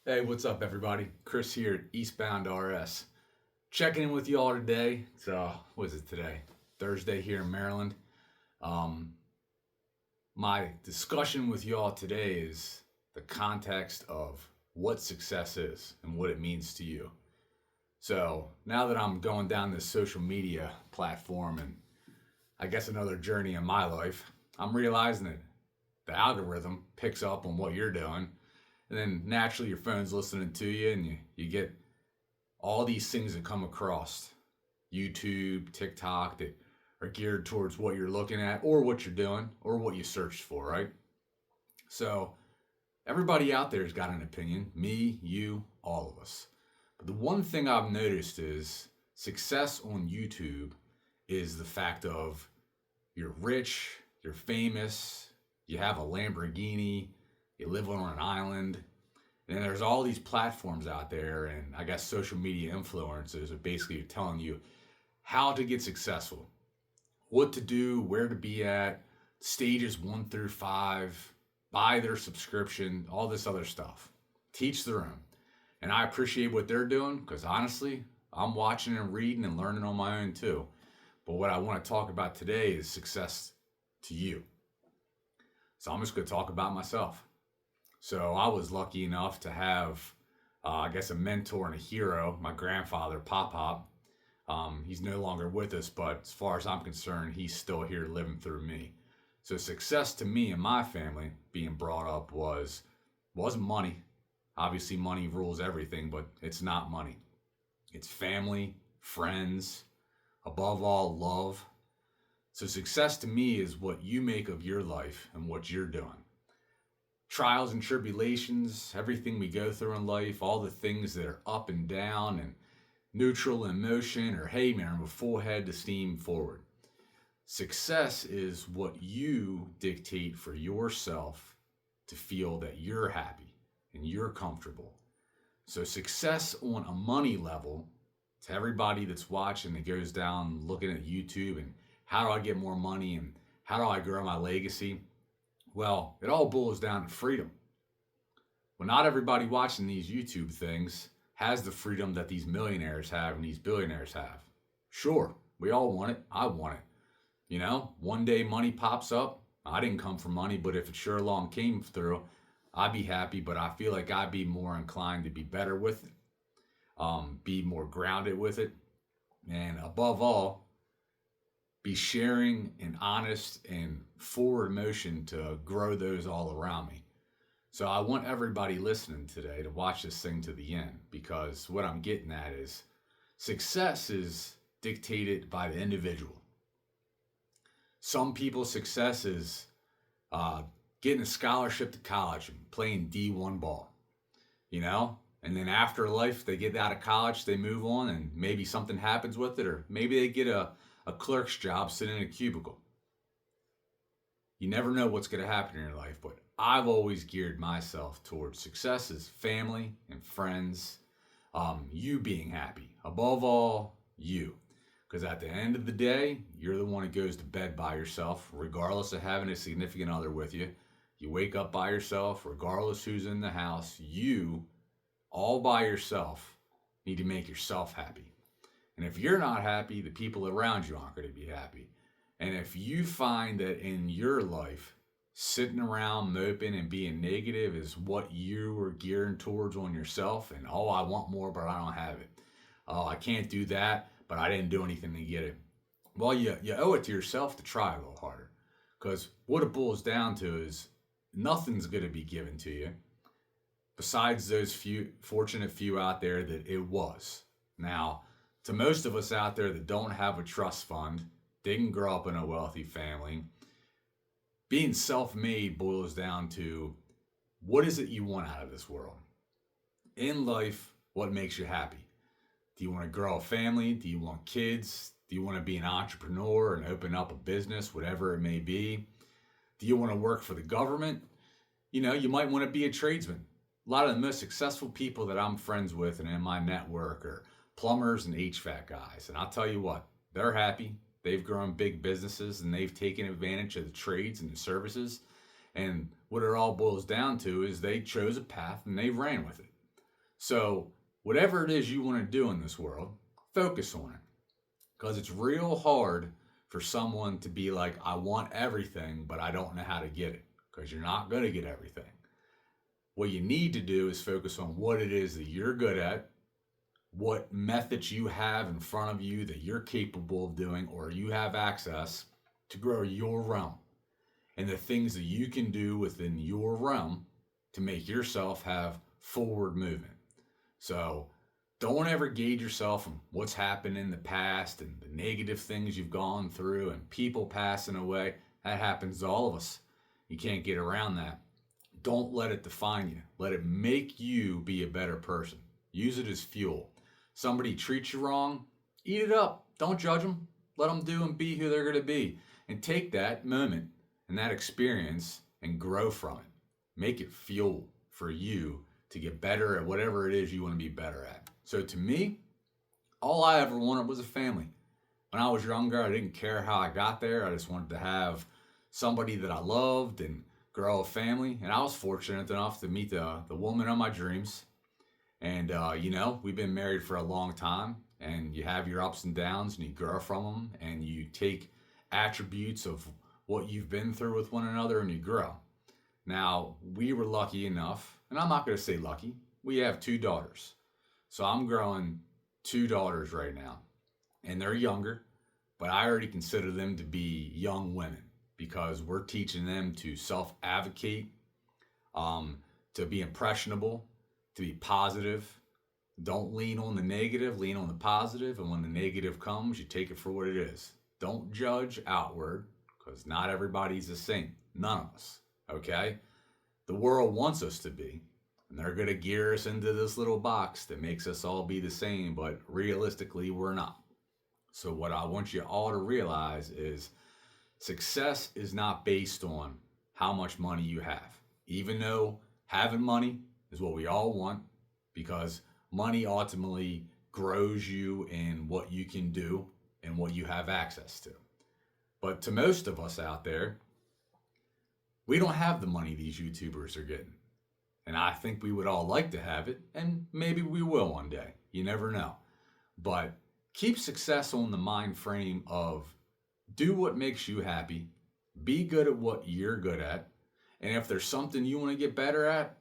Hey, what's up, everybody? Chris here at Eastbound RS. Checking in with you all today. It's what is it today? Thursday here in Maryland. Um, my discussion with y'all today is the context of what success is and what it means to you. So now that I'm going down this social media platform and I guess another journey in my life, I'm realizing that the algorithm picks up on what you're doing, and then naturally your phone's listening to you, and you get all these things that come across YouTube, TikTok that are geared towards what you're looking at or what you're doing or what you searched for, right? So everybody out there's got an opinion, me, you, all of us. But the one thing I've noticed is success on YouTube is the fact of you're rich, you're famous, you have a Lamborghini, you live on an island, and there's all these platforms out there, and I guess social media influencers are basically telling you how to get successful, what to do, where to be at, stages 1 through 5, buy their subscription, all this other stuff. Teach their own. And I appreciate what they're doing because honestly, I'm watching and reading and learning on my own too. But what I want to talk about today is success to you. So I'm just going to talk about myself. So I was lucky enough to have, I guess, a mentor and a hero, my grandfather, Pop Pop. He's no longer with us, but as far as I'm concerned, he's still here living through me. So success to me and my family being brought up wasn't money. Obviously, money rules everything, but it's not money. It's family, friends, above all, love. So success to me is what you make of your life and what you're doing. Trials and tribulations, everything we go through in life, all the things that are up and down and neutral in motion, or hey man, we're full head to steam forward. Success is what you dictate for yourself to feel that you're happy and you're comfortable. So success on a money level, to everybody that's watching that goes down looking at YouTube and how do I get more money and how do I grow my legacy? Well, it all boils down to freedom. Well, not everybody watching these YouTube things has the freedom that these millionaires have and these billionaires have. Sure, we all want it. I want it. One day money pops up. I didn't come from money, but if it sure long came through, I'd be happy. But I feel like I'd be more inclined to be better with it, be more grounded with it, and above all, be sharing and honest and forward motion to grow those all around me. So I want everybody listening today to watch this thing to the end because what I'm getting at is success is dictated by the individual. Some people's success is uh, getting a scholarship to college and playing D1 ball, you know? And then after life, they get out of college, they move on, and maybe something happens with it, or maybe they get a clerk's job sitting in a cubicle. You never know what's going to happen in your life, but I've always geared myself towards success as family and friends, you being happy. Above all, you. Because at the end of the day, you're the one who goes to bed by yourself, regardless of having a significant other with you. You wake up by yourself, regardless who's in the house. You, all by yourself, need to make yourself happy. And if you're not happy, the people around you aren't going to be happy. And if you find that in your life, sitting around moping and being negative is what you are gearing towards on yourself, and oh, I want more, but I don't have it. Oh, I can't do that, but I didn't do anything to get it. Well, you owe it to yourself to try a little harder. Because what it boils down to is nothing's going to be given to you besides those few fortunate few out there that it was. Now, to most of us out there that don't have a trust fund, didn't grow up in a wealthy family, being self made boils down to what is it you want out of this world? In life, what makes you happy? Do you want to grow a family? Do you want kids? Do you want to be an entrepreneur and open up a business, whatever it may be? Do you want to work for the government? You might want to be a tradesman. A lot of the most successful people that I'm friends with and in my network are plumbers and HVAC guys. And I'll tell you what, they're happy. They've grown big businesses and they've taken advantage of the trades and the services. And what it all boils down to is they chose a path and they ran with it. So, whatever it is you want to do in this world, focus on it. Because it's real hard for someone to be like, I want everything, but I don't know how to get it. Because you're not going to get everything. What you need to do is focus on what it is that you're good at, what methods you have in front of you that you're capable of doing or you have access to grow your realm, and the things that you can do within your realm to make yourself have forward movement. So don't ever gauge yourself on what's happened in the past and the negative things you've gone through and people passing away. That happens to all of us. You can't get around that. Don't let it define you. Let it make you be a better person. Use it as fuel. Somebody treats you wrong, eat it up. Don't judge them. Let them do and be who they're going to be. And take that moment and that experience and grow from it. Make it fuel for you to get better at whatever it is you want to be better at. So to me, all I ever wanted was a family. When I was younger, I didn't care how I got there. I just wanted to have somebody that I loved and grow a family. And I was fortunate enough to meet the woman of my dreams. And, we've been married for a long time, and you have your ups and downs, and you grow from them, and you take attributes of what you've been through with one another, and you grow. Now, we were lucky enough, and I'm not going to say lucky, we have 2 daughters. So I'm growing 2 daughters right now, and they're younger, but I already consider them to be young women because we're teaching them to self advocate, to be impressionable, to be positive. Don't lean on the negative, lean on the positive. And when the negative comes, you take it for what it is. Don't judge outward because not everybody's the same. None of us. Okay? The world wants us to be. And they're going to gear us into this little box that makes us all be the same. But realistically, we're not. So, what I want you all to realize is success is not based on how much money you have. Even though having money is what we all want, because money ultimately grows you in what you can do and what you have access to. But to most of us out there, we don't have the money these YouTubers are getting. And I think we would all like to have it, and maybe we will one day. You never know. But keep success on the mind frame of do what makes you happy, be good at what you're good at, and if there's something you want to get better at,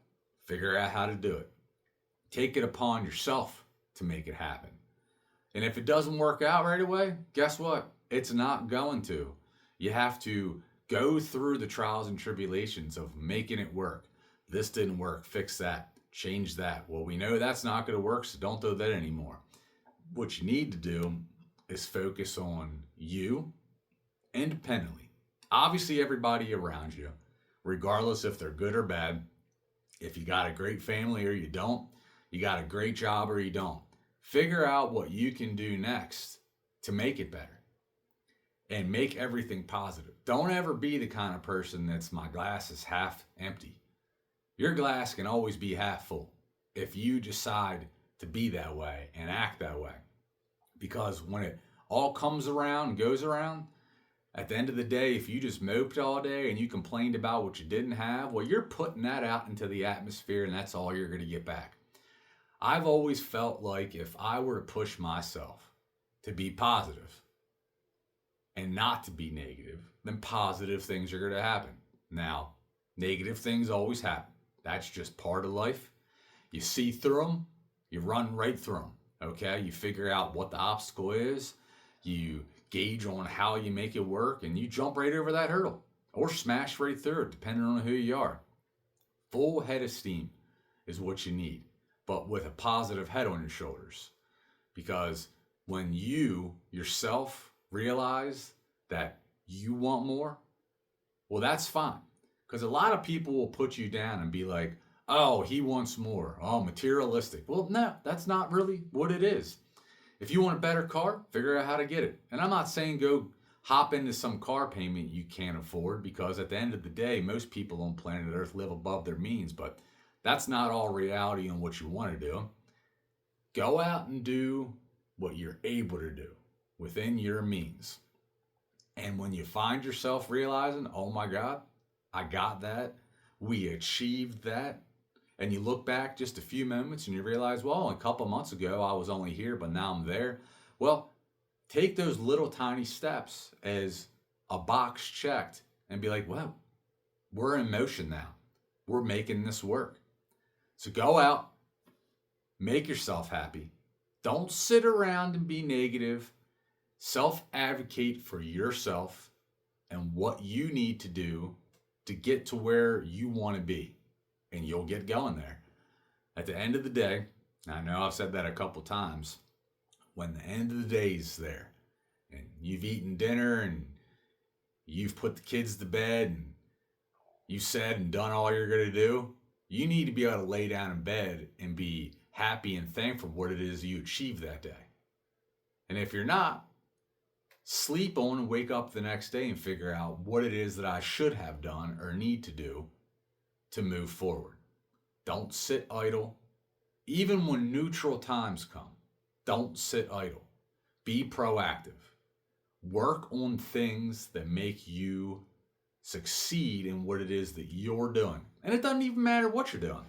figure out how to do it. Take it upon yourself to make it happen. And if it doesn't work out right away, guess what? It's not going to. You have to go through the trials and tribulations of making it work. This didn't work, fix that, change that. Well, we know that's not going to work, so don't do that anymore. What you need to do is focus on you independently. Obviously, everybody around you, regardless if they're good or bad, if you got a great family or you don't, you got a great job or you don't. Figure out what you can do next to make it better and make everything positive. Don't ever be the kind of person that's my glass is half empty. Your glass can always be half full if you decide to be that way and act that way. Because when it all comes around and goes around, at the end of the day, if you just moped all day and you complained about what you didn't have, well, you're putting that out into the atmosphere and that's all you're going to get back. I've always felt like if I were to push myself to be positive and not to be negative, then positive things are going to happen. Now, negative things always happen. That's just part of life. You see through them, you run right through them. Okay? You figure out what the obstacle is. You gauge on how you make it work, and you jump right over that hurdle or smash right through it, depending on who you are. Full head of steam is what you need, but with a positive head on your shoulders. Because when you yourself realize that you want more, well, that's fine. Because a lot of people will put you down and be like, oh, he wants more. Oh, materialistic. Well, no, that's not really what it is. If you want a better car, figure out how to get it. And I'm not saying go hop into some car payment you can't afford, because at the end of the day, most people on planet Earth live above their means, but that's not all reality on what you want to do. Go out and do what you're able to do within your means. And when you find yourself realizing, oh my God, I got that, we achieved that, and you look back just a few moments and you realize, well, a couple months ago I was only here, but now I'm there. Well, take those little tiny steps as a box checked and be like, well, we're in motion now. We're making this work. So go out, make yourself happy. Don't sit around and be negative. Self advocate for yourself and what you need to do to get to where you want to be. And you'll get going there. At the end of the day, I know I've said that a couple times, when the end of the day is there and you've eaten dinner and you've put the kids to bed and you said and done all you're going to do, you need to be able to lay down in bed and be happy and thankful for what it is you achieved that day. And if you're not, sleep on and wake up the next day and figure out what it is that I should have done or need to do to move forward. Don't sit idle. Even when neutral times come, don't sit idle. Be proactive. Work on things that make you succeed in what it is that you're doing. And it doesn't even matter what you're doing.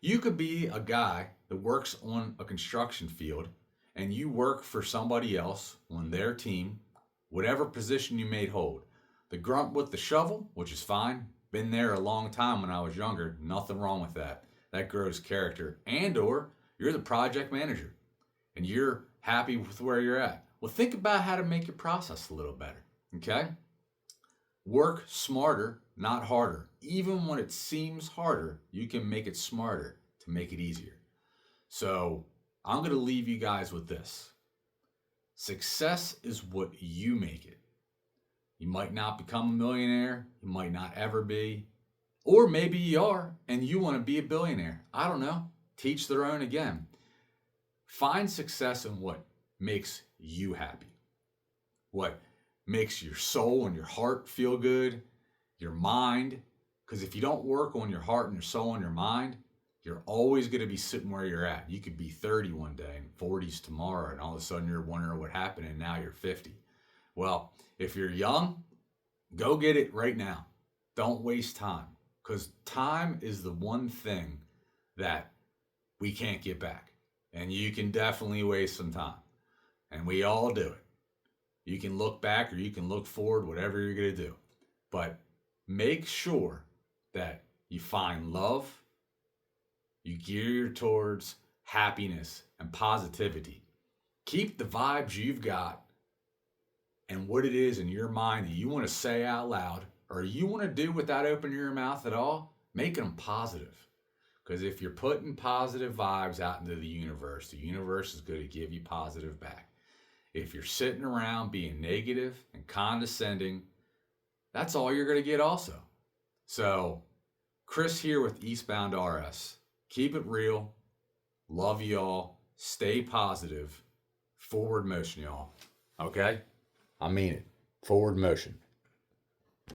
You could be a guy that works on a construction field and you work for somebody else on their team, whatever position you may hold. The grunt with the shovel, which is fine. Been there a long time when I was younger. Nothing wrong with that. That grows character. And or you're the project manager and you're happy with where you're at. Well, think about how to make your process a little better. Okay? Work smarter, not harder. Even when it seems harder, you can make it smarter to make it easier. So I'm going to leave you guys with this. Success is what you make it. You might not become a millionaire. You might not ever be. Or maybe you are and you want to be a billionaire. I don't know. Teach their own again. Find success in what makes you happy. What makes your soul and your heart feel good. Your mind. Because if you don't work on your heart and your soul and your mind, you're always going to be sitting where you're at. You could be 30 one day and 40s tomorrow, and all of a sudden you're wondering what happened and now you're 50. Well, if you're young, go get it right now. Don't waste time, because time is the one thing that we can't get back. And you can definitely waste some time. And we all do it. You can look back or you can look forward, whatever you're going to do. But make sure that you find love, you gear towards happiness and positivity. Keep the vibes you've got and what it is in your mind that you want to say out loud or you want to do without opening your mouth at all, make them positive. Because if you're putting positive vibes out into the universe is going to give you positive back. If you're sitting around being negative and condescending, that's all you're going to get also. So, Chris here with Eastbound RS. Keep it real. Love y'all. Stay positive. Forward motion, y'all. Okay? I mean it. Forward motion.